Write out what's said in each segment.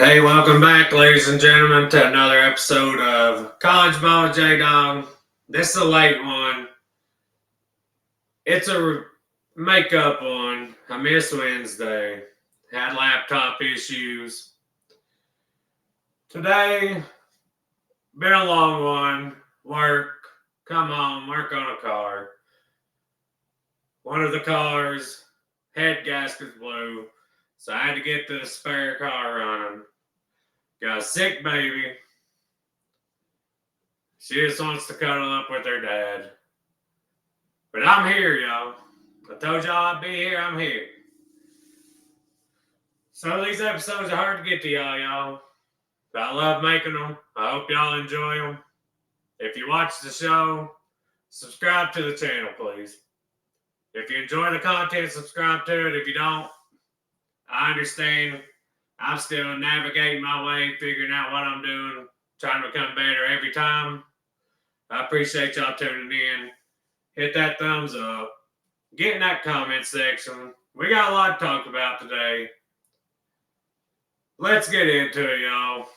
Hey, welcome back, ladies and gentlemen, to another episode of College Ball with J-Dog. This is a late one. It's a makeup one. I missed Wednesday. Had laptop issues. Today, been a long one. Work. Come home. Work on a car. One of the cars, head gaskets blew. So I had to get the spare car running. Got a sick baby. She just wants to cuddle up with her dad. But I'm here, y'all. I told y'all I'd be here. I'm here. Some of these episodes are hard to get to y'all. But I love making them. I hope y'all enjoy them. If you watch the show, subscribe to the channel, please. If you enjoy the content, subscribe to it. If you don't, I understand. I'm still navigating my way, figuring out what I'm doing, trying to become better every time. I appreciate y'all tuning in. Hit that thumbs up. Get in that comment section. We got a lot to talk about today. Let's get into it, y'all.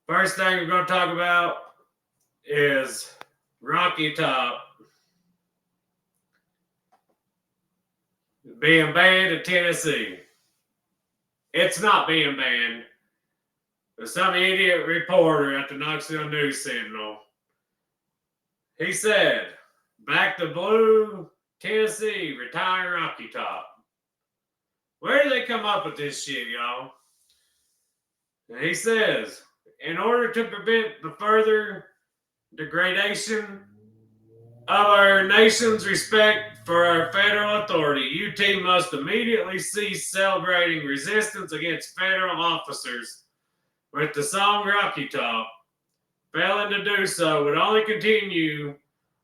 First thing we're going to talk about is Rocky Top being banned in Tennessee. It's not being banned. There's some idiot reporter at the Knoxville News Sentinel. He said, "Back to blue, Tennessee, retire Rocky Top." Where do they come up with this shit, y'all? And he says, in order to prevent the further degradation of our nation's respect for our federal authority, UT must immediately cease celebrating resistance against federal officers with the song Rocky Top. Failing to do so would only continue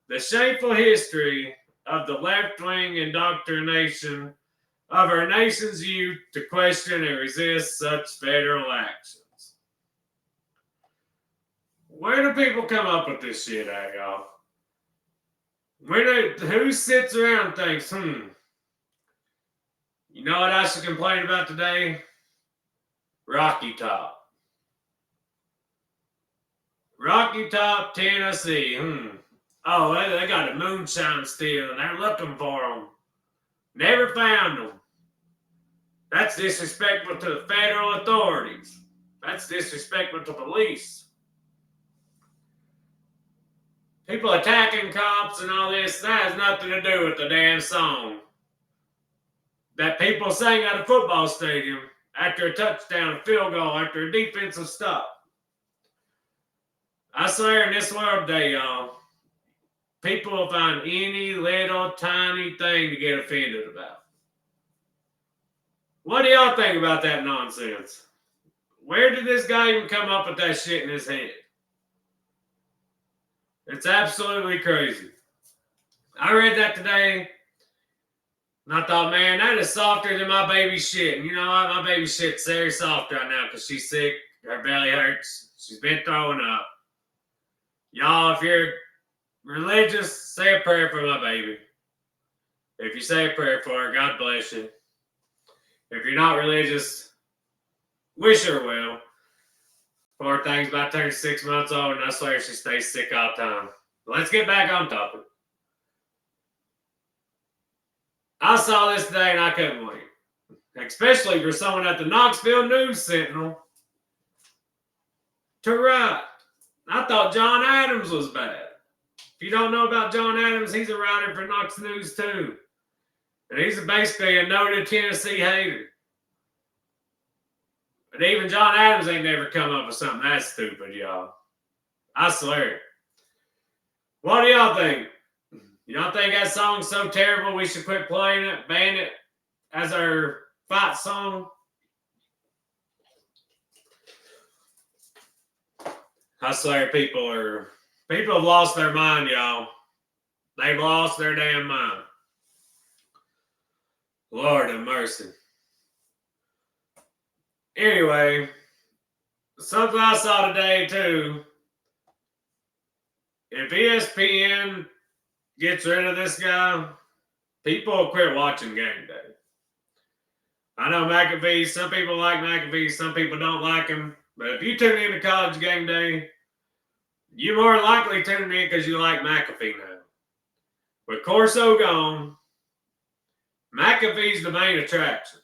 the shameful history of the left-wing indoctrination of our nation's youth to question and resist such federal actions. Where do people come up with this shit at, y'all? Who sits around and thinks, you know what I should complain about today? Rocky Top. Rocky Top, Tennessee. Oh, they got a moonshine still, and they're looking for them. Never found them. That's disrespectful to the federal authorities. That's disrespectful to police. People attacking cops and all this, that has nothing to do with the damn song that people sang at a football stadium after a touchdown, a field goal, after a defensive stop. I swear in this world today, y'all, people will find any little tiny thing to get offended about. What do y'all think about that nonsense? Where did this guy even come up with that shit in his head? It's absolutely crazy. I read that today, and I thought, man, that is softer than my baby shit. And you know what? My baby shit's very soft right now because she's sick. Her belly hurts. She's been throwing up. Y'all, if you're religious, say a prayer for my baby. If you say a prayer for her, God bless you. If you're not religious, wish her well. Poor thing's about to turn 6 months old, and I swear she stays sick all the time. Let's get back on topic. I saw this today, and I couldn't wait. Especially for someone at the Knoxville News Sentinel to write. I thought John Adams was bad. If you don't know about John Adams, he's a writer for Knox News too. And he's basically a noted Tennessee hater. But even John Adams ain't never come up with something that stupid, y'all. I swear. What do y'all think? Y'all think that song's so terrible we should quit playing it, ban it as our fight song? I swear people have lost their mind, y'all. They've lost their damn mind. Lord have mercy. Anyway, something I saw today too. If ESPN gets rid of this guy, people will quit watching game day. I know McAfee, some people like McAfee, some people don't like him. But if you tune in to College Game Day, you're more likely tuning in because you like McAfee now. With Corso gone, McAfee's the main attraction.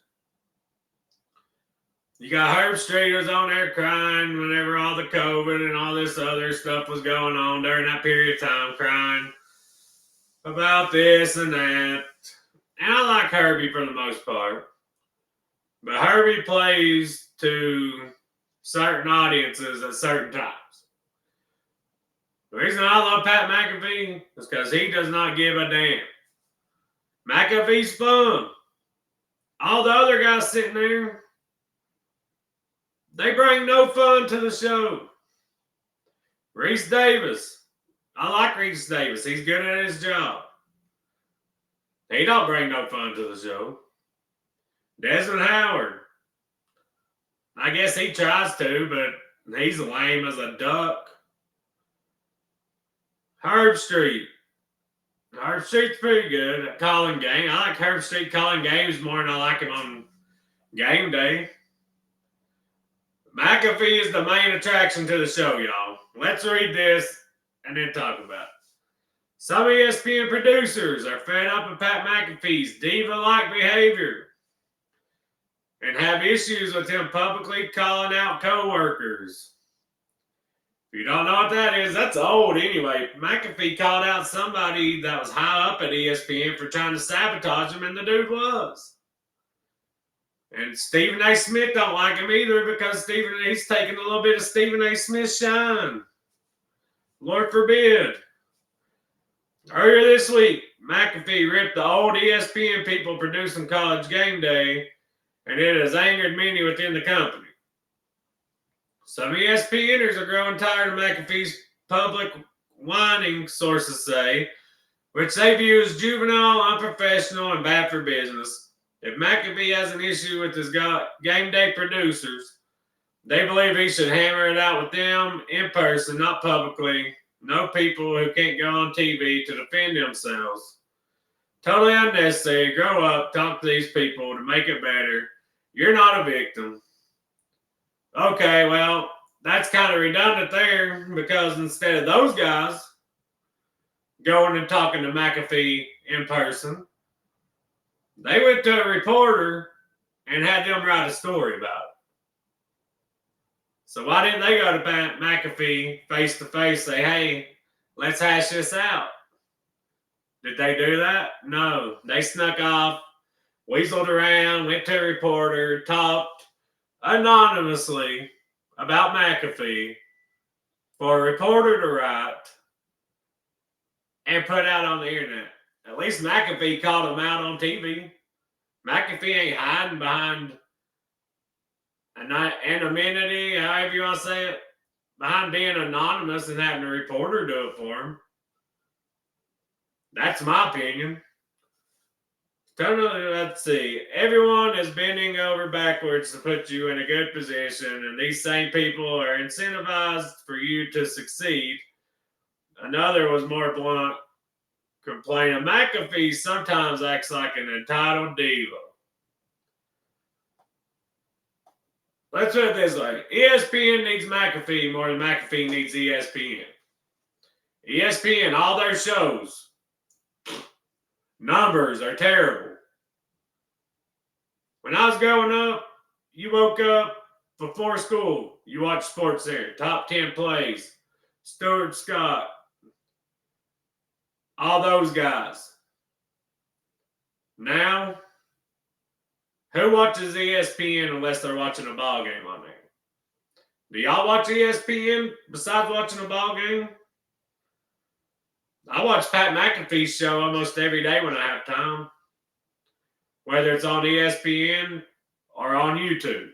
You got Herb Streeters on there crying whenever all the COVID and all this other stuff was going on during that period of time, crying about this and that. And I like Herbie for the most part. But Herbie plays to certain audiences at certain times. The reason I love Pat McAfee is because he does not give a damn. McAfee's fun. All the other guys sitting there, they bring no fun to the show. Reese Davis. I like Reese Davis. He's good at his job. He don't bring no fun to the show. Desmond Howard. I guess he tries to, but he's lame as a duck. Herb Street. Herb Street's pretty good at calling games. I like Herb Street calling games more than I like him on game day. McAfee is the main attraction to the show, y'all. Let's read this and then talk about it. Some ESPN producers are fed up with Pat McAfee's diva-like behavior and have issues with him publicly calling out coworkers. If you don't know what that is, that's old anyway. McAfee called out somebody that was high up at ESPN for trying to sabotage him, and the dude was. And Stephen A. Smith don't like him either because he's taking a little bit of Stephen A. Smith's shine. Lord forbid. Earlier this week, McAfee ripped the old ESPN people producing College Game Day, and it has angered many within the company. Some ESPNers are growing tired of McAfee's public whining, sources say, which they view as juvenile, unprofessional, and bad for business. If McAfee has an issue with his game day producers, they believe he should hammer it out with them in person, not publicly. No people who can't go on TV to defend themselves. Totally unnecessary. Grow up, talk to these people to make it better. You're not a victim. Okay, well, that's kind of redundant there because instead of those guys going and talking to McAfee in person, they went to a reporter and had them write a story about it. So why didn't they go to McAfee face to face, say, hey, let's hash this out? Did they do that? No. They snuck off, weaseled around, went to a reporter, talked anonymously about McAfee for a reporter to write and put out on the internet. At least McAfee called him out on TV. McAfee ain't hiding behind anonymity, however you want to say it, behind being anonymous and having a reporter do it for him. That's my opinion. Totally, let's see. Everyone is bending over backwards to put you in a good position, and these same people are incentivized for you to succeed. Another was more blunt, complaining McAfee sometimes acts like an entitled diva. Let's put it this way. ESPN needs McAfee more than McAfee needs ESPN. ESPN, all their shows, numbers are terrible. When I was growing up, you woke up before school, you watched Sports Center, top 10 plays, Stuart Scott, all those guys. Now, who watches ESPN unless they're watching a ball game on there? Do y'all watch ESPN besides watching a ball game? I watch Pat McAfee's show almost every day when I have time, whether it's on ESPN or on YouTube.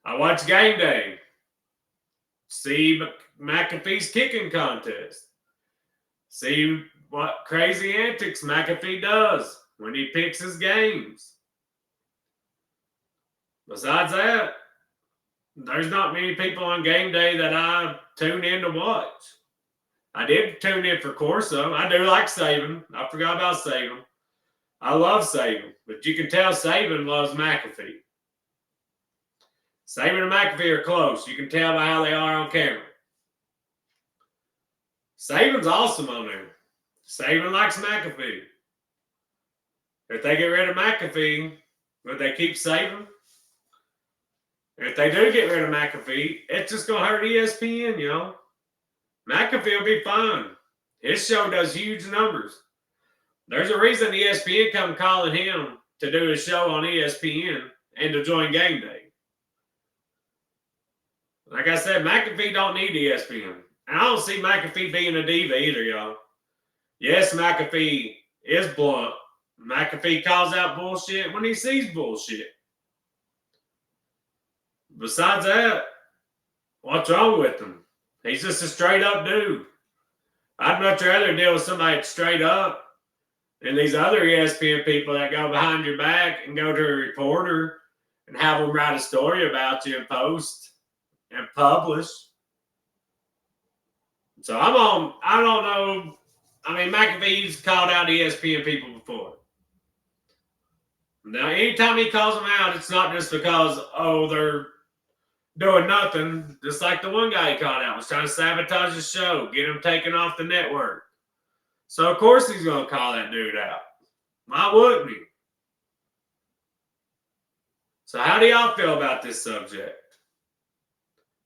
I watch Game Day, see McAfee's kicking contest, see what crazy antics McAfee does when he picks his games. Besides that, there's not many people on Game Day that I tune in to watch. I did tune in for Corso. I do like Saban. I forgot about Saban. I love Saban, but you can tell Saban loves McAfee. Saban and McAfee are close. You can tell by how they are on camera. Saban's awesome on there. Saban likes McAfee. If they get rid of McAfee, would they keep Saban? If they do get rid of McAfee, it's just going to hurt ESPN, you know. McAfee will be fine. His show does huge numbers. There's a reason ESPN come calling him to do his show on ESPN and to join Game Day. Like I said, McAfee don't need ESPN. And I don't see McAfee being a diva either, y'all. Yes, McAfee is blunt. McAfee calls out bullshit when he sees bullshit. Besides that, what's wrong with him? He's just a straight up dude. I'd much rather deal with somebody that's straight up than these other ESPN people that go behind your back and go to a reporter and have them write a story about you and post and publish. So I don't know. I mean, McAfee's called out ESPN people before. Now, anytime he calls them out, it's not just because, they're doing nothing. Just like the one guy he called out was trying to sabotage the show, get him taken off the network. So, of course, he's going to call that dude out. Why wouldn't he? So, how do y'all feel about this subject?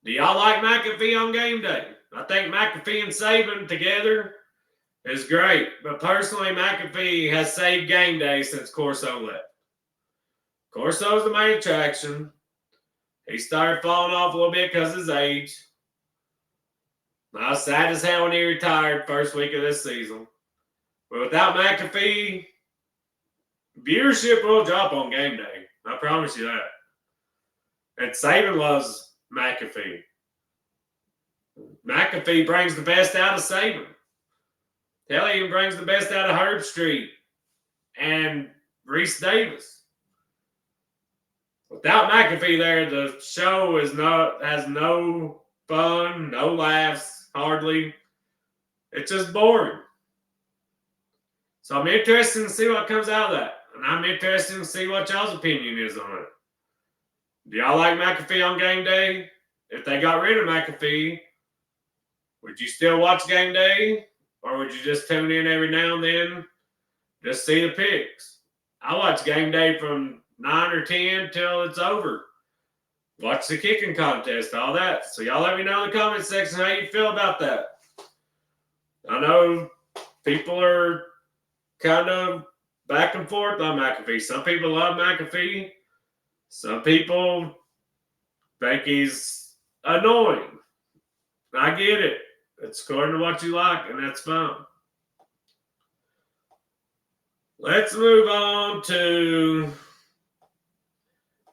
Do y'all like McAfee on Game Day? I think McAfee and Saban together is great. But personally, McAfee has saved Game Day since Corso left. Corso's the main attraction. He started falling off a little bit because of his age. I was sad as hell when he retired first week of this season. But without McAfee, viewership will drop on Game Day. I promise you that. And Saban loves McAfee. McAfee brings the best out of Saban. Hell, he even brings the best out of Herb Street and Reese Davis. Without McAfee there, the show has no fun, no laughs, hardly. It's just boring. So I'm interested to see what comes out of that. And I'm interested to see what y'all's opinion is on it. Do y'all like McAfee on Game Day? If they got rid of McAfee, would you still watch Game Day? Or would you just tune in every now and then, just see the picks? I watch Game Day from 9 or 10 till it's over. Watch the kicking contest, all that. So y'all let me know in the comment section how you feel about that. I know people are kind of back and forth on McAfee. Some people love McAfee. Some people think he's annoying. I get it. It's according to what you like, and that's fine. Let's move on to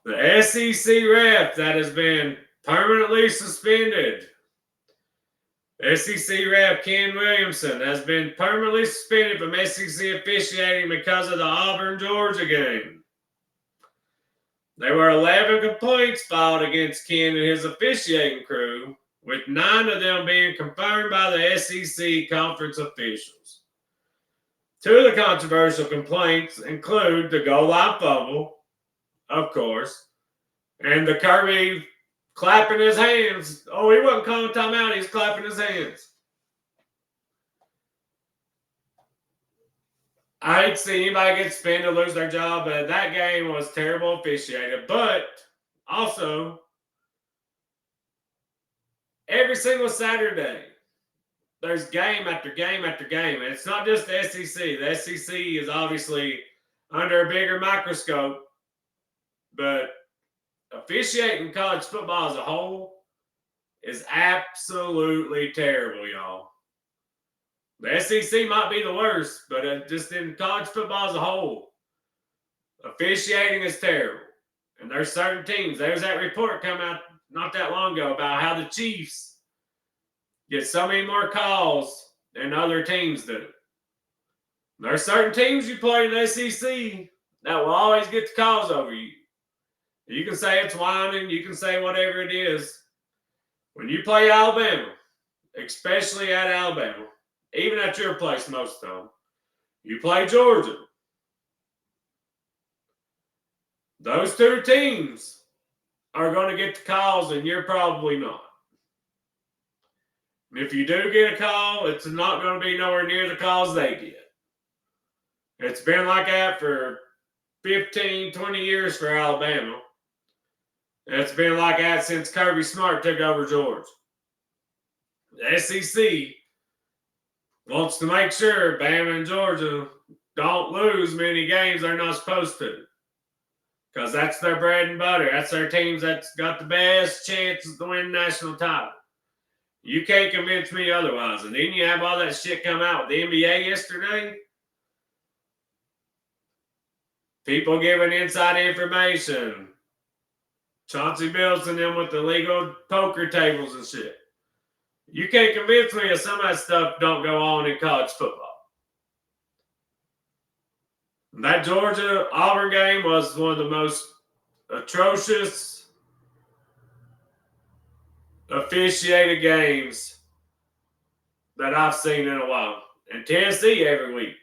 the SEC ref that has been permanently suspended. SEC ref Ken Williamson has been permanently suspended from SEC officiating because of the Auburn-Georgia game. There were 11 complaints filed against Ken and his officiating crew, with 9 of them being confirmed by the SEC conference officials. 2 of the controversial complaints include the goal line fumble, of course, and the Kirby clapping his hands. Oh, he wasn't calling timeout, he's clapping his hands. I hate to see anybody get suspended, lose their job, but that game was terrible officiated. But also, every single Saturday, there's game after game after game. And it's not just the SEC. The SEC is obviously under a bigger microscope. But officiating college football as a whole is absolutely terrible, y'all. The SEC might be the worst, but just in college football as a whole, officiating is terrible. And there's certain teams. There's that report come out not that long ago about how the Chiefs get so many more calls than other teams do. There's certain teams you play in the SEC that will always get the calls over you. You can say it's whining. You can say whatever it is. When you play Alabama, especially at Alabama, even at your place most of the time, you play Georgia, Those two teams are going to get the calls, and you're probably not. And if you do get a call, it's not going to be nowhere near the calls they get. It's been like that for 15, 20 years for Alabama. It's been like that since Kirby Smart took over Georgia. The SEC wants to make sure Bama and Georgia don't lose many games they're not supposed to. Because that's their bread and butter. That's their teams that's got the best chances to win the national title. You can't convince me otherwise. And then you have all that shit come out with the NBA yesterday. People giving inside information. Chauncey Billups and them with the legal poker tables and shit. You can't convince me that some of that stuff don't go on in college football. That Georgia-Auburn game was one of the most atrocious officiated games that I've seen in a while. And Tennessee every week.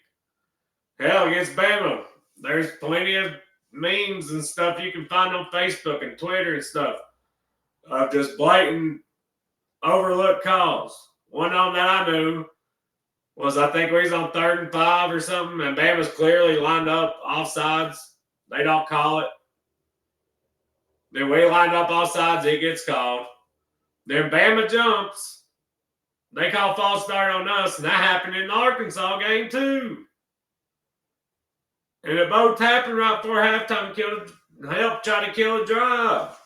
Hell, against Bama, there's plenty of memes and stuff you can find on Facebook and Twitter and stuff of just blatant overlooked calls. One of them that I knew was, I think we was on 3rd and 5 or something, and Bama's clearly lined up offsides. They don't call it. Then we lined up offsides, it gets called. Then Bama jumps. They call false start on us, and that happened in the Arkansas game too. And it both happened right before halftime, helped try to kill a drive.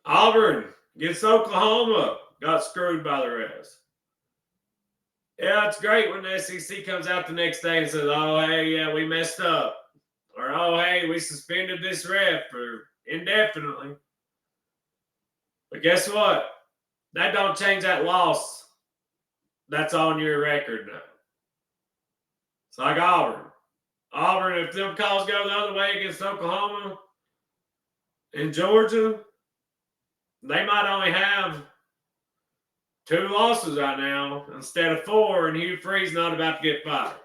Auburn against Oklahoma got screwed by the refs. Yeah, it's great when the SEC comes out the next day and says, oh, hey, yeah, we messed up. Or, oh, hey, we suspended this ref for indefinitely. But guess what? That don't change that loss. That's on your record now. It's like Auburn. Auburn, if them calls go the other way against Oklahoma and Georgia, they might only have 2 losses right now instead of 4, and Hugh Freeze not about to get fired.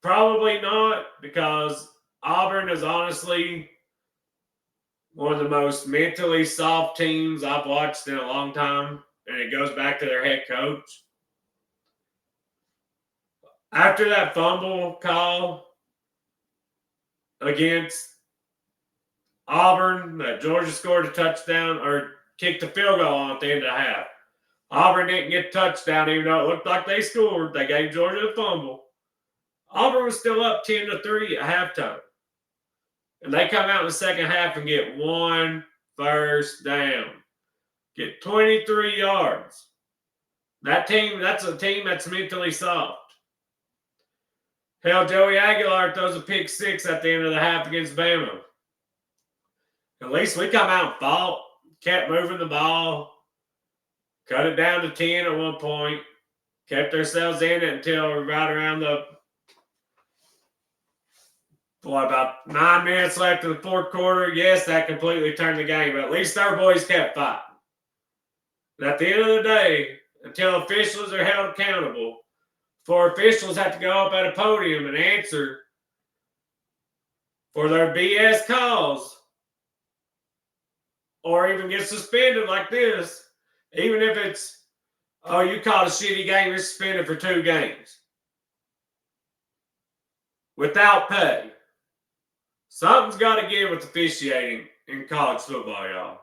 Probably not, because Auburn is honestly one of the most mentally soft teams I've watched in a long time, and it goes back to their head coach. After that fumble call against Auburn, that Georgia scored a touchdown or kicked a field goal on at the end of the half. Auburn didn't get a touchdown, even though it looked like they scored. They gave Georgia a fumble. Auburn was still up 10-3 at halftime. And they come out in the second half and get 1 first down. Get 23 yards. That's a team that's mentally soft. Hell, Joey Aguilar throws a pick 6 at the end of the half against Bama. At least we come out and fought, kept moving the ball, cut it down to 10 at one point, kept ourselves in it until right around about 9 minutes left in the fourth quarter. Yes, that completely turned the game, but at least our boys kept fighting. And at the end of the day, until officials are held accountable, for officials have to go up at a podium and answer for their BS calls or even get suspended like this, even if it's, oh, you called a shitty game, you're suspended for 2 games without pay. Something's got to give with officiating in college football, y'all.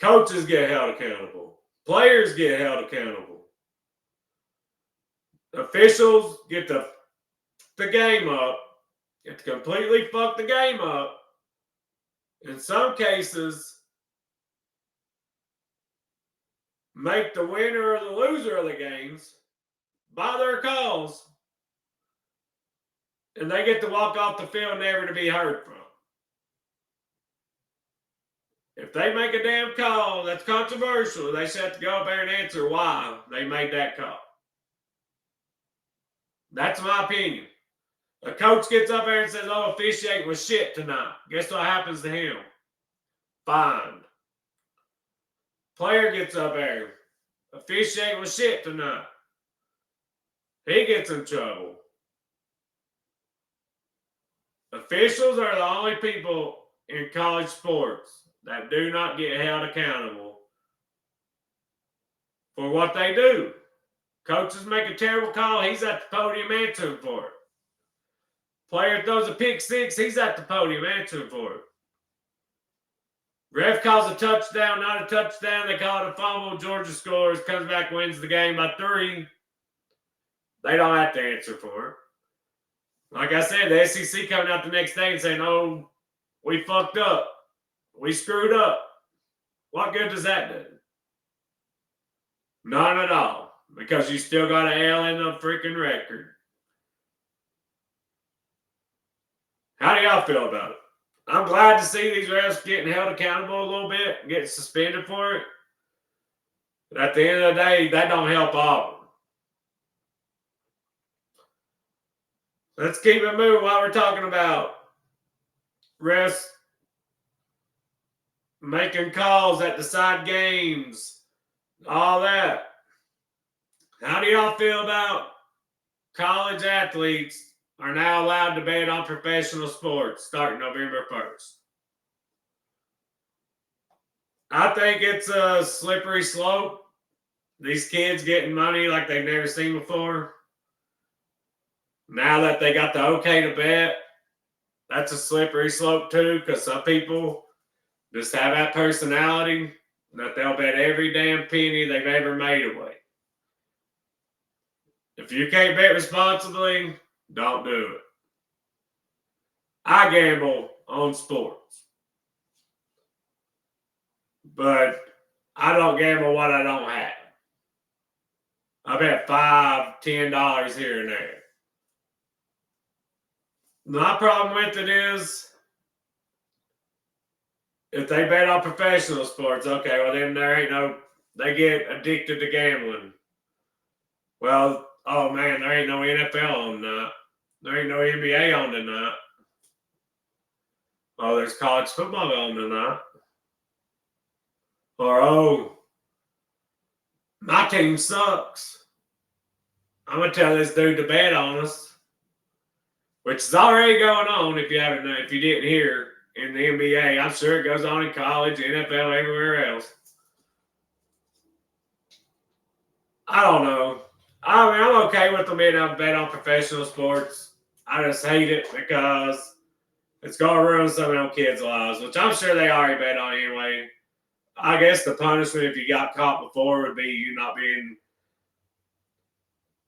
Coaches get held accountable. Players get held accountable. Officials get the game up, get to completely fuck the game up. In some cases, make the winner or the loser of the games by their calls. And they get to walk off the field never to be heard from. If they make a damn call that's controversial, they should have to go up there and answer why they made that call. That's my opinion. A coach gets up there and says, oh, officiating was shit tonight. Guess what happens to him? Fined. Player gets up there. Officiating was shit tonight. He gets in trouble. Officials are the only people in college sports that do not get held accountable for what they do. Coaches make a terrible call, he's at the podium answering for it. Player throws a pick six, he's at the podium answering for it. Ref calls a touchdown, not a touchdown. They call it a fumble. Georgia scores, comes back, wins the game by 3. They don't have to answer for it. Like I said, the SEC coming out the next day and saying, "Oh, we fucked up. We screwed up." What good does that do? None at all. Because you still got an L in the freaking record. How do y'all feel about it? I'm glad to see these refs getting held accountable a little bit, getting suspended for it. But at the end of the day, that don't help Auburn. Let's keep it moving while we're talking about refs making calls that decide games, all that. How do y'all feel about college athletes are now allowed to bet on professional sports starting November 1st? I think it's a slippery slope. These kids getting money like they've never seen before. Now that they got the okay to bet, that's a slippery slope too, because some people just have that personality that they'll bet every damn penny they've ever made away. If you can't bet responsibly, don't do it. I gamble on sports, but I don't gamble what I don't have. I bet $5, $10 here and there. My problem with it is if they bet on professional sports, okay, well then they get addicted to gambling. Well, oh man, there ain't no NFL on tonight. There ain't no NBA on tonight. Oh, there's college football on tonight. Or, oh, my team sucks. I'm going to tell this dude to bet on us, which is already going on if you didn't hear in the NBA. I'm sure it goes on in college, NFL, everywhere else. I don't know. I mean, I'm okay with them being able to bet on professional sports. I just hate it because it's going to ruin some of them kids' lives, which I'm sure they already bet on anyway. I guess the punishment if you got caught before would be you not being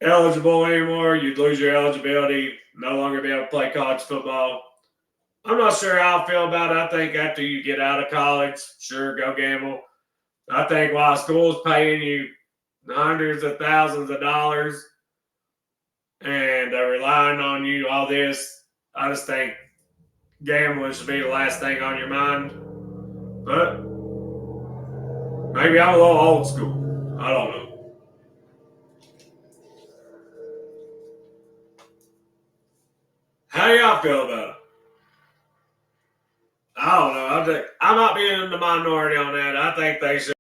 eligible anymore. You'd lose your eligibility, no longer be able to play college football. I'm not sure how I feel about it. I think after you get out of college, sure, go gamble. I think while school's paying you hundreds of thousands of dollars and they're relying on you, all this, I just think gambling should be the last thing on your mind. But maybe I'm a little old school. I don't know. How do y'all feel about it? I don't know. I might be in the minority on that. I think they should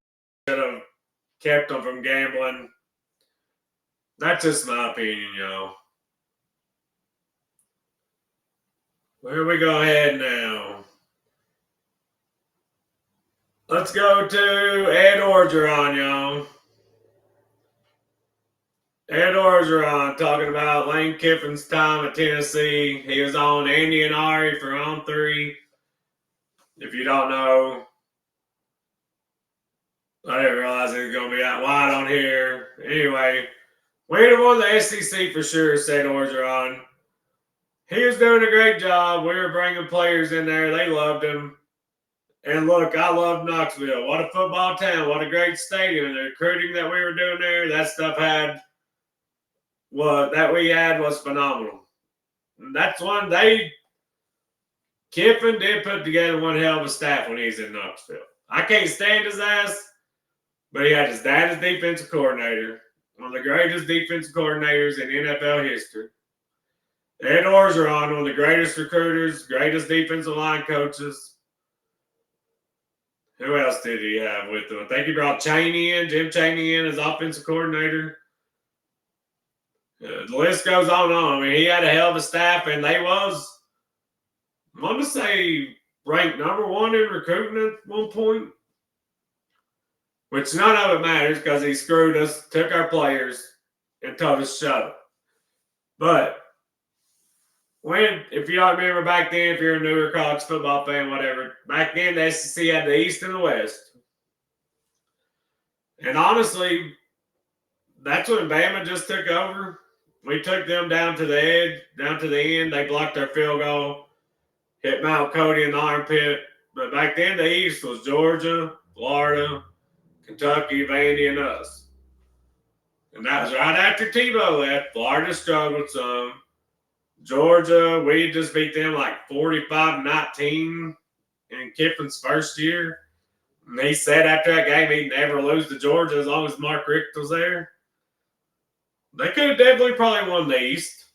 have kept them from gambling. That's just my opinion, y'all. Where we go ahead now? Let's go to Ed Orgeron, y'all. Ed Orgeron talking about Lane Kiffin's time at Tennessee. He was on Andy and Ari for On 3. If you don't know, I didn't realize it was going to be that wide on here. Anyway, we'd have won the SEC for sure, said Orgeron. He was doing a great job. We were bringing players in there. They loved him. And look, I love Knoxville. What a football town. What a great stadium. The recruiting that we were doing there, that stuff we had was phenomenal. And that's one Kiffin did put together one hell of a staff when he was in Knoxville. I can't stand his ass, but he had his dad as defensive coordinator, one of the greatest defensive coordinators in NFL history. Ed Orgeron, one of the greatest recruiters, greatest defensive line coaches. Who else did he have with him? I think he brought Jim Chaney in as offensive coordinator. The list goes on and on. I mean, he had a hell of a staff, and they was I want to say ranked number 1 in recruiting at one point. Which none of it matters because he screwed us, took our players, and told us to shut up. But if you don't remember back then, if you're a newer college football fan, whatever, back then the SEC had the East and the West. And honestly, that's when Bama just took over. We took them down to the edge, down to the end. They blocked our field goal, hit Mount Cody in the armpit. But back then, the East was Georgia, Florida, Kentucky, Vandy, and us. And that was right after Tebow left. Florida struggled some. Georgia, we just beat them like 45-19 in Kiffin's first year. And he said after that game he'd never lose to Georgia as long as Mark Richt was there. They could have definitely probably won the East.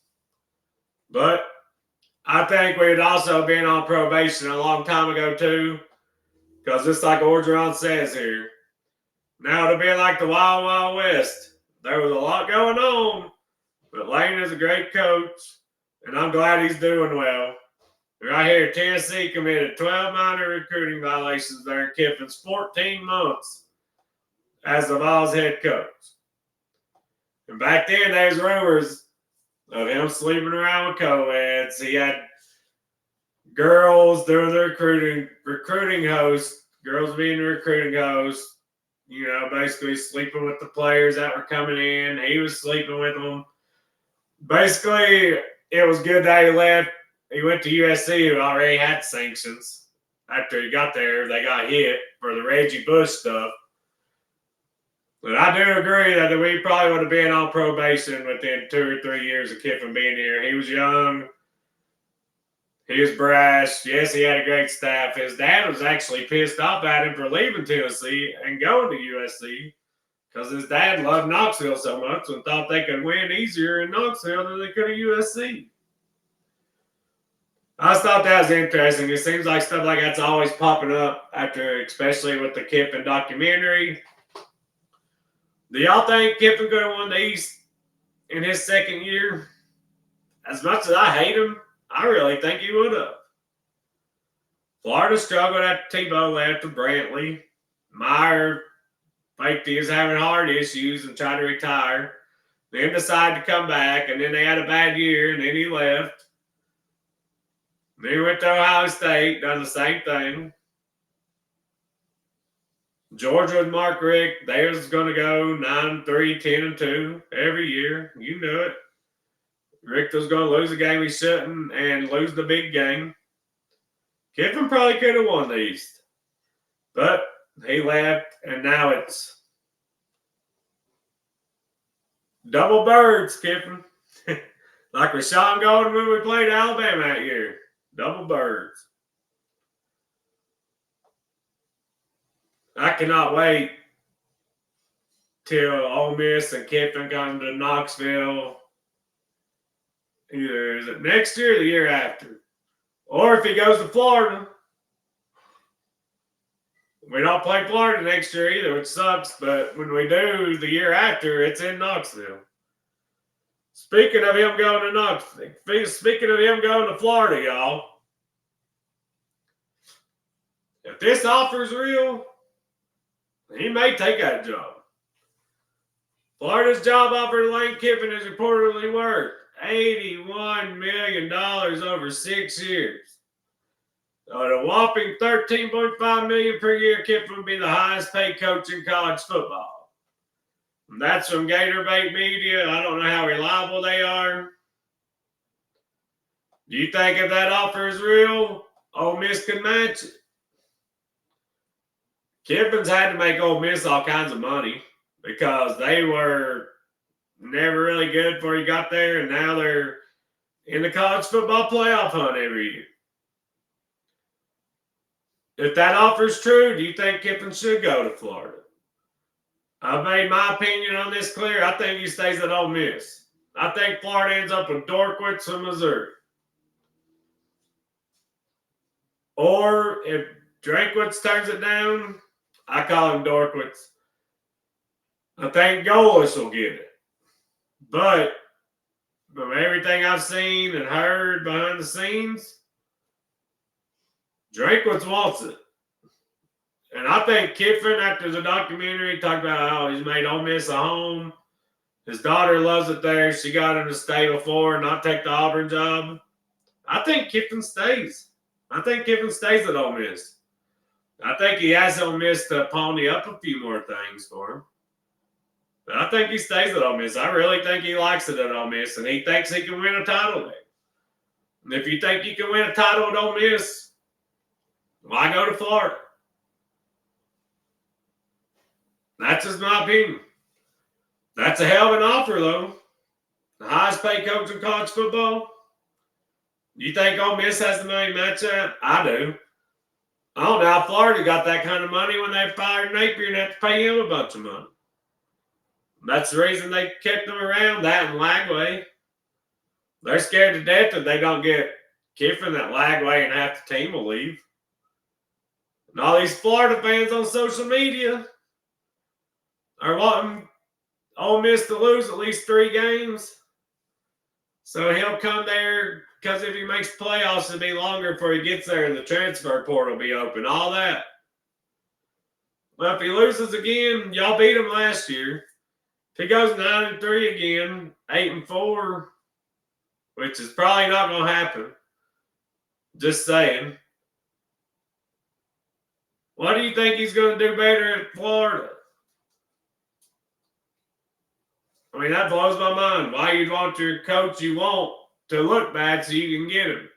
But I think we'd also been on probation a long time ago too. Because just like Orgeron says here, now it'll be like the Wild Wild West. There was a lot going on, but Lane is a great coach, and I'm glad he's doing well. Right here, Tennessee committed 12 minor recruiting violations during Kiffin's 14 months as the Vols head coach. And back then, there's rumors of him sleeping around with co-eds. He had girls doing the recruiting host, girls being the recruiting host, you know, basically sleeping with the players that were coming in. He was sleeping with them. Basically, it was good that he left. He went to USC, who already had sanctions. After he got there, they got hit for the Reggie Bush stuff. But I do agree that we probably would have been on probation within 2 or 3 years of Kiffin being here. He was young. He was brash. Yes, he had a great staff. His dad was actually pissed off at him for leaving Tennessee and going to USC because his dad loved Knoxville so much and thought they could win easier in Knoxville than they could at USC. I just thought that was interesting. It seems like stuff like that's always popping up after, especially with the Kiffin documentary. Do y'all think Kiffin could have won the East in his second year? As much as I hate him, I really think he would have. Florida struggled after Tebow left to Brantley. Meyer faked he was having heart issues and tried to retire. Then decided to come back, and then they had a bad year, and then he left. Then he went to Ohio State, done the same thing. Georgia with Mark Richt, they was going to go 9-3, 10-2 every year. You knew it. Richt was going to lose a game he shouldn't and lose the big game. Kiffin probably could have won the East. But he left, and now it's double birds, Kiffin. Like Rashawn Golden when we played Alabama that year. Double birds. I cannot wait till Ole Miss and Kiffin come to Knoxville. Either is it next year or the year after? Or if he goes to Florida. We don't play Florida next year either, which sucks. But when we do the year after, it's in Knoxville. Speaking of him going to Knoxville, speaking of him going to Florida, y'all. If this offer's real, he may take that job. Florida's job offer to Lane Kiffin is reportedly worth $81 million over 6 years. So at a whopping $13.5 million per year, Kiffin would be the highest paid coach in college football. And that's from Gatorbait Media. I don't know how reliable they are. Do you think if that offer is real, Ole Miss could match it? Kiffin's had to make Ole Miss all kinds of money because they were never really good before he got there, and now they're in the college football playoff hunt every year. If that offer's true, do you think Kiffin should go to Florida? I've made my opinion on this clear. I think he stays at Ole Miss. I think Florida ends up with Dorkwitz from Missouri. Or if Drankwitz turns it down, I call him Dorkwitz. I think Golis will get it. But from everything I've seen and heard behind the scenes, Drinkwitz wants it. And I think Kiffin, after the documentary, talked about how he's made Ole Miss a home. His daughter loves it there. She got him to stay before and not take the Auburn job. I think Kiffin stays. I think Kiffin stays at Ole Miss. I think he has Ole Miss to pony up a few more things for him. But I think he stays at Ole Miss. I really think he likes it at Ole Miss, and he thinks he can win a title there. And if you think you can win a title at Ole Miss, why go to Florida? That's just my opinion. That's a hell of an offer, though. The highest paid coach in college football. You think Ole Miss has the money to match that? I do. I don't know how Florida got that kind of money when they fired Napier and had to pay him a bunch of money. That's the reason they kept him around, that and Lagway. They're scared to death that they don't get Kiffin, that Lagway and half the team will leave. And all these Florida fans on social media are wanting Ole Miss to lose at least 3 games. So he'll come there because if he makes playoffs, it'll be longer before he gets there and the transfer portal will be open. All that. Well, if he loses again, y'all beat him last year. If he goes 9-3 again, 8-4, which is probably not going to happen. Just saying. What do you think he's going to do better at Florida? I mean, that blows my mind. Why you'd want your coach you want to look bad so you can get him.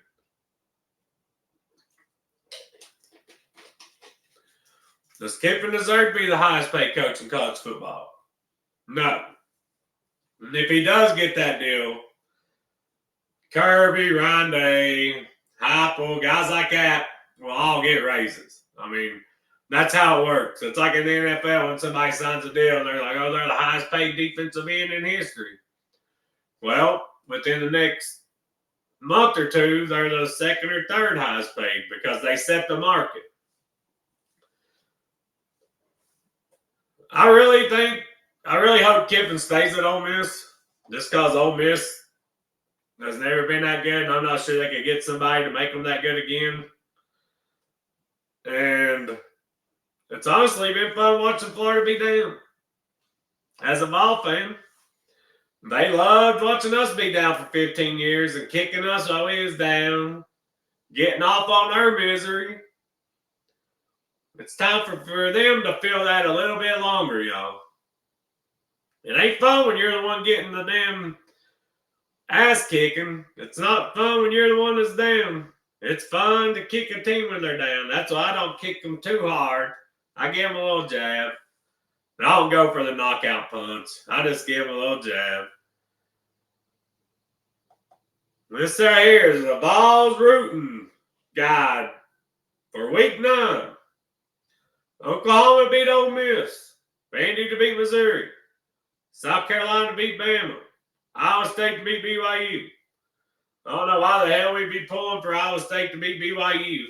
Does Kiffin deserve to be the highest paid coach in college football? No. And if he does get that deal, Kirby, Rondé, Heupel, guys like that will all get raises. I mean, that's how it works. It's like in the NFL when somebody signs a deal and they're like, oh, they're the highest paid defensive end in history. Well, within the next month or two, they're the second or third highest paid because they set the market. I really hope Kiffin stays at Ole Miss just because Ole Miss has never been that good, and I'm not sure they could get somebody to make them that good again. And it's honestly been fun watching Florida be down. As a Vol fan, they loved watching us be down for 15 years and kicking us while we was down, getting off on our misery. It's time for them to feel that a little bit longer, y'all. It ain't fun when you're the one getting the damn ass kicking. It's not fun when you're the one that's down. It's fun to kick a team when they're down. That's why I don't kick them too hard. I give them a little jab. And I don't go for the knockout punch. I just give them a little jab. This right here is the Vols rooting guide for week 9. Oklahoma beat Ole Miss. Vandy to beat Missouri. South Carolina to beat Bama. Iowa State to beat BYU. I don't know why the hell we'd be pulling for Iowa State to beat BYU.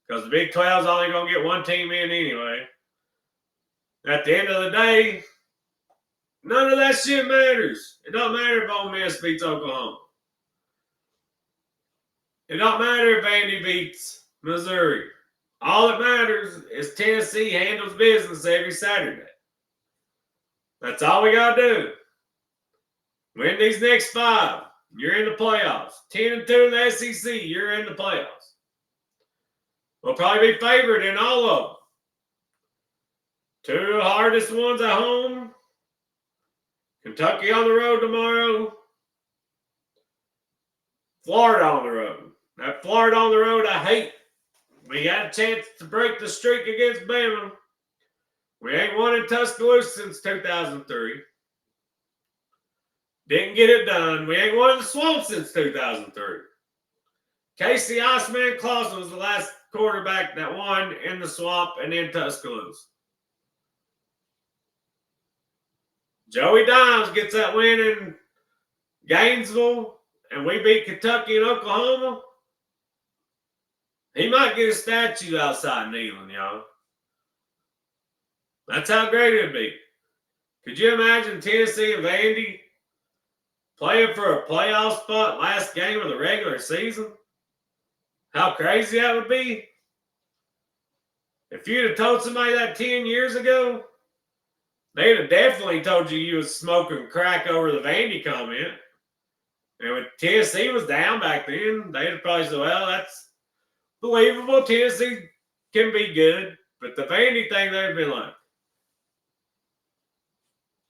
Because the Big 12's only going to get one team in anyway. At the end of the day, none of that shit matters. It don't matter if Ole Miss beats Oklahoma. It don't matter if Vandy beats Missouri. All that matters is Tennessee handles business every Saturday. That's all we got to do. Win these next 5. You're in the playoffs. 10-2 in the SEC, you're in the playoffs. We'll probably be favored in all of them. 2 of the hardest ones at home. Kentucky on the road tomorrow. Florida on the road. That Florida on the road, I hate. We had a chance to break the streak against Bama. We ain't won in Tuscaloosa since 2003. Didn't get it done. We ain't won in the Swamp since 2003. Casey Iceman Clausen was the last quarterback that won in the Swamp and in Tuscaloosa. Joey Dimes gets that win in Gainesville, and we beat Kentucky and Oklahoma. He might get a statue outside Neyland, y'all. That's how great it'd be. Could you imagine Tennessee and Vandy playing for a playoff spot last game of the regular season? How crazy that would be? If you'd have told somebody that 10 years ago, they'd have definitely told you was smoking crack over the Vandy comment. And when Tennessee was down back then, they'd have probably said, well, that's believable. Tennessee can be good. But the Vandy thing, they'd have been like,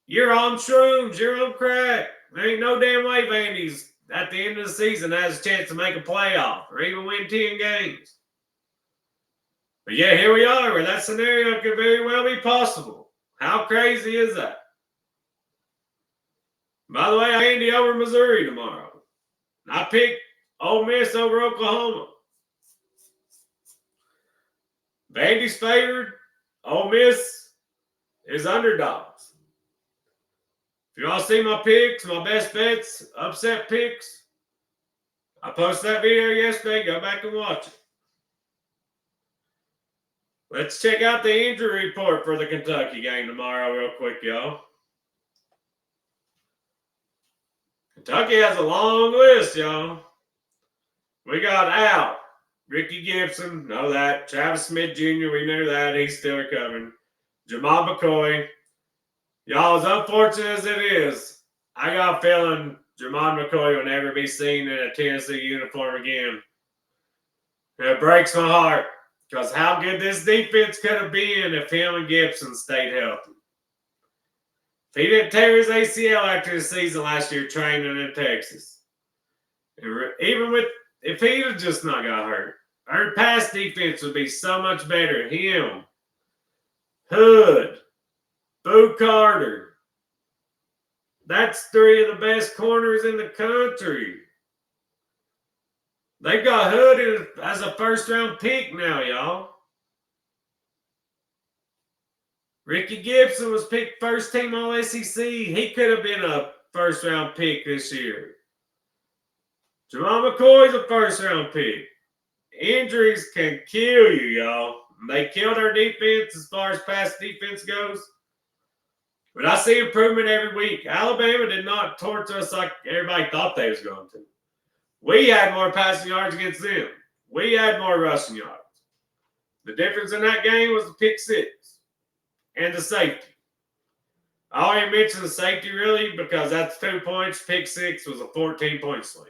you're on shrooms, you're on crack. There ain't no damn way Vandy's at the end of the season has a chance to make a playoff or even win 10 games. But yeah, here we are where that scenario could very well be possible. How crazy is that? By the way, Vandy over Missouri tomorrow. I picked Ole Miss over Oklahoma. Vandy's favored. Ole Miss is underdogs. If you all see my picks, my best bets, upset picks, I posted that video yesterday. Go back and watch it. Let's check out the injury report for the Kentucky game tomorrow real quick, y'all. Kentucky has a long list, y'all. We got out. Ricky Gibson, know that. Travis Smith Jr., we knew that. He's still recovering. Jamal McCoy. Y'all, as unfortunate as it is, I got a feeling Jamal McCoy will never be seen in a Tennessee uniform again. And it breaks my heart because how good this defense could have been if him and Gibson stayed healthy. If he didn't tear his ACL after the season last year training in Texas, even with if he had just not got hurt, our pass defense would be so much better. Him, Hood, Boo Carter. That's three of the best corners in the country. They've got Hood as a first-round pick now, y'all. Ricky Gibson was picked first team all SEC. He could have been a first-round pick this year. Jamal McCoy's a first-round pick. Injuries can kill you, y'all. They killed our defense as far as pass defense goes. But I see improvement every week. Alabama did not torch us like everybody thought they was going to. We had more passing yards against them. We had more rushing yards. The difference in that game was the pick six and the safety. I only mentioned the safety really because that's 2 points. Pick six was a 14-point swing.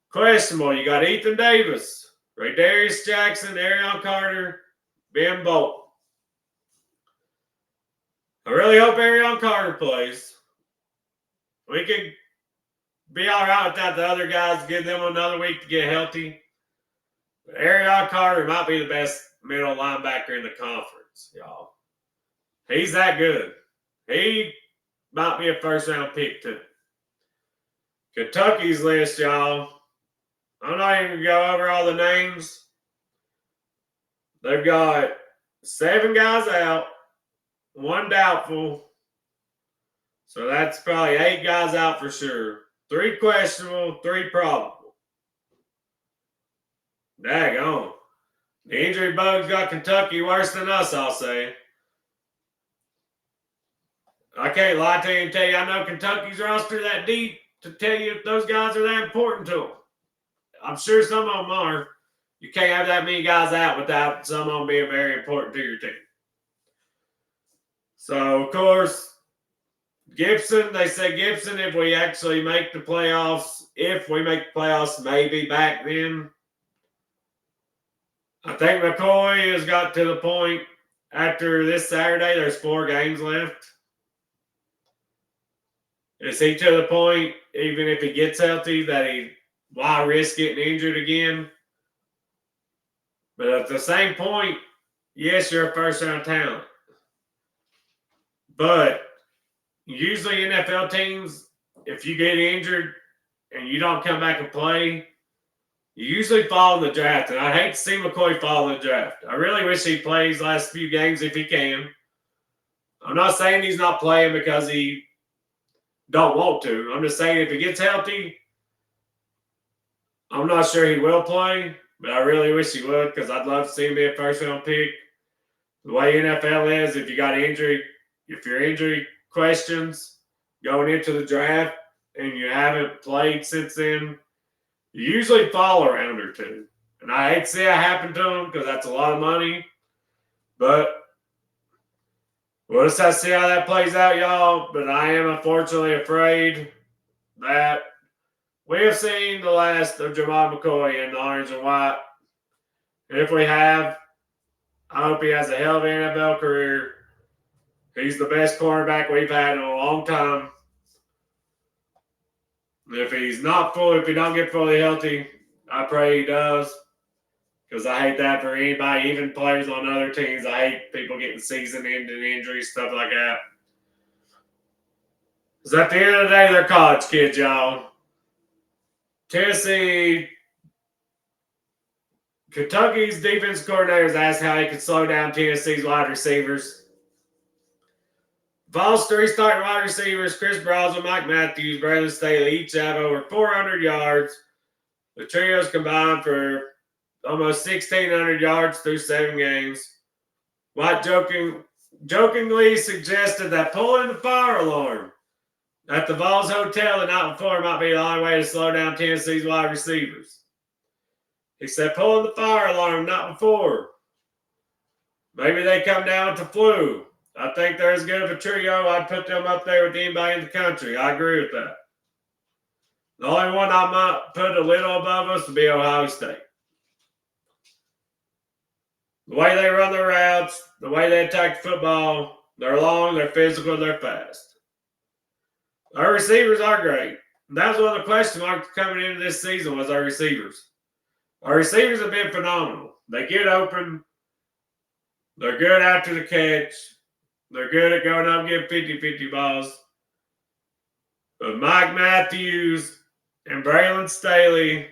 Questionable. You got Ethan Davis, Raydarius Jackson, Arion Carter, Ben Bolton. I really hope Arion Carter plays. We could be all right without the other guys, give them another week to get healthy. But Arion Carter might be the best middle linebacker in the conference, y'all. He's that good. He might be a first-round pick, too. Kentucky's list, y'all. I'm not even going to go over all the names. They've got 7 guys out, 1 doubtful. So that's probably 8 guys out for sure. 3 questionable, 3 probable. Daggone. The injury bug's got Kentucky worse than us, I'll say. I can't lie to you and tell you I know Kentucky's roster that deep to tell you if those guys are that important to them. I'm sure some of them are. You can't have that many guys out without some of them being very important to your team. So, of course, Gibson, they say Gibson, if we actually make the playoffs, maybe back then. I think McCoy has got to the point after this Saturday, there's 4 games left. Is he to the point, even if he gets healthy, that why risk getting injured again? But at the same point, yes, you're a first-round talent. But usually NFL teams, if you get injured and you don't come back and play, you usually fall in the draft. And I hate to see McCoy fall in the draft. I really wish he plays last few games if he can. I'm not saying he's not playing because he don't want to. I'm just saying if he gets healthy, I'm not sure he will play, but I really wish he would because I'd love to see him be a first-round pick. The way NFL is, if your injury questions going into the draft and you haven't played since then, You usually fall a round or two. And I hate to see it happen to them because that's a lot of money. But we'll just have to see how that plays out, y'all. But I am unfortunately afraid that we have seen the last of Jamal McCoy in the orange and white. And if we have, I hope he has a hell of an NFL career. He's the best cornerback we've had in a long time. If he don't get fully healthy, I pray he does. Because I hate that for anybody, even players on other teams. I hate people getting season-ending injuries, stuff like that. Because at the end of the day, they're college kids, y'all. Kentucky's defense coordinators asked how he could slow down Tennessee's wide receivers. Vols' three starting wide receivers, Chris Browser, Mike Matthews, Braylon Staley, each have over 400 yards. The trios combined for almost 1,600 yards through 7 games. White jokingly suggested that pulling the fire alarm at the Vols Hotel the night before might be the only way to slow down Tennessee's wide receivers. He said pulling the fire alarm the night before. Maybe they come down with the flu. I think they're as good of a trio. I'd put them up there with anybody in the country. I agree with that. The only one I might put a little above us would be Ohio State. The way they run their routes, the way they attack the football, they're long, they're physical, they're fast. Our receivers are great. That was one of the question marks coming into this season was our receivers. Our receivers have been phenomenal. They get open. They're good after the catch. They're good at going up and getting 50-50 balls. But Mike Matthews and Braylon Staley,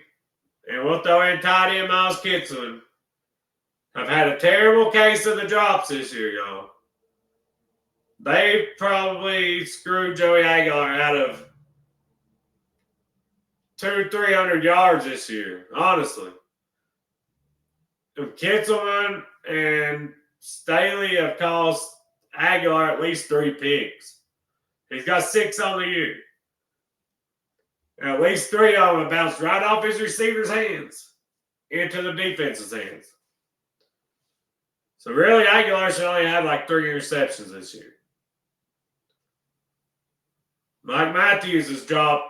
and we'll throw in tight end Miles Kitson, have had a terrible case of the drops this year, y'all. They probably screwed Joey Aguilar out of 200-300 yards this year, honestly. Kitzelman and Staley have cost Aguilar at least 3 picks. He's got 6 on the year. And at least 3 of them have bounced right off his receiver's hands into the defense's hands. So really, Aguilar should only have like 3 interceptions this year. Mike Matthews has dropped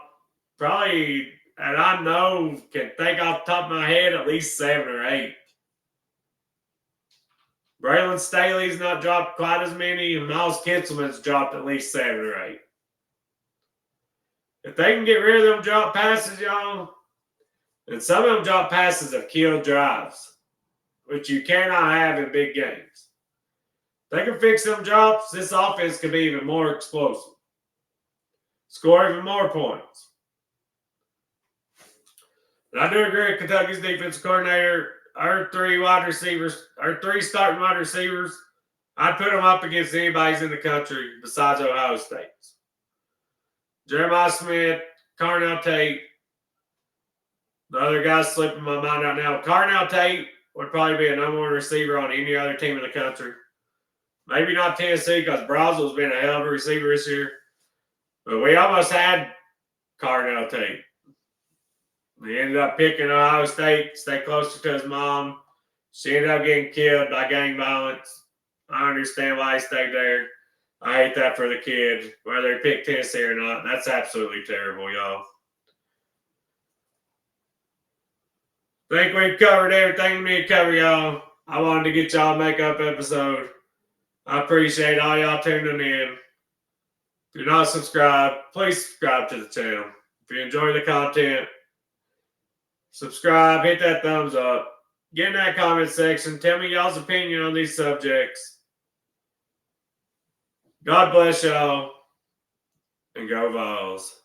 probably, and I know, can think off the top of my head, at least 7 or 8. Braylon Staley's not dropped quite as many, and Miles Kitzelman's dropped at least 7 or 8. If they can get rid of them drop passes, y'all, and some of them drop passes have killed drives, which you cannot have in big games. If they can fix them drops, this offense can be even more explosive. Score even more points. And I do agree with Kentucky's defensive coordinator. Our 3 starting wide receivers, I'd put them up against anybody's in the country besides Ohio State's. Jeremiah Smith, Carnell Tate. The other guy's slipping my mind right now. Carnell Tate would probably be a number 1 receiver on any other team in the country. Maybe not Tennessee because Brazel's been a hell of a receiver this year. But we almost had Carnell Tate. He ended up picking Ohio State, stay closer to his mom. She ended up getting killed by gang violence. I understand why he stayed there. I hate that for the kid, whether he picked Tennessee or not. That's absolutely terrible, y'all. I think we've covered everything we need to cover, y'all. I wanted to get y'all a makeup episode. I appreciate all y'all tuning in. If you're not subscribed, please subscribe to the channel. If you enjoy the content, subscribe, hit that thumbs up. Get in that comment section. Tell me y'all's opinion on these subjects. God bless y'all, and go Vols.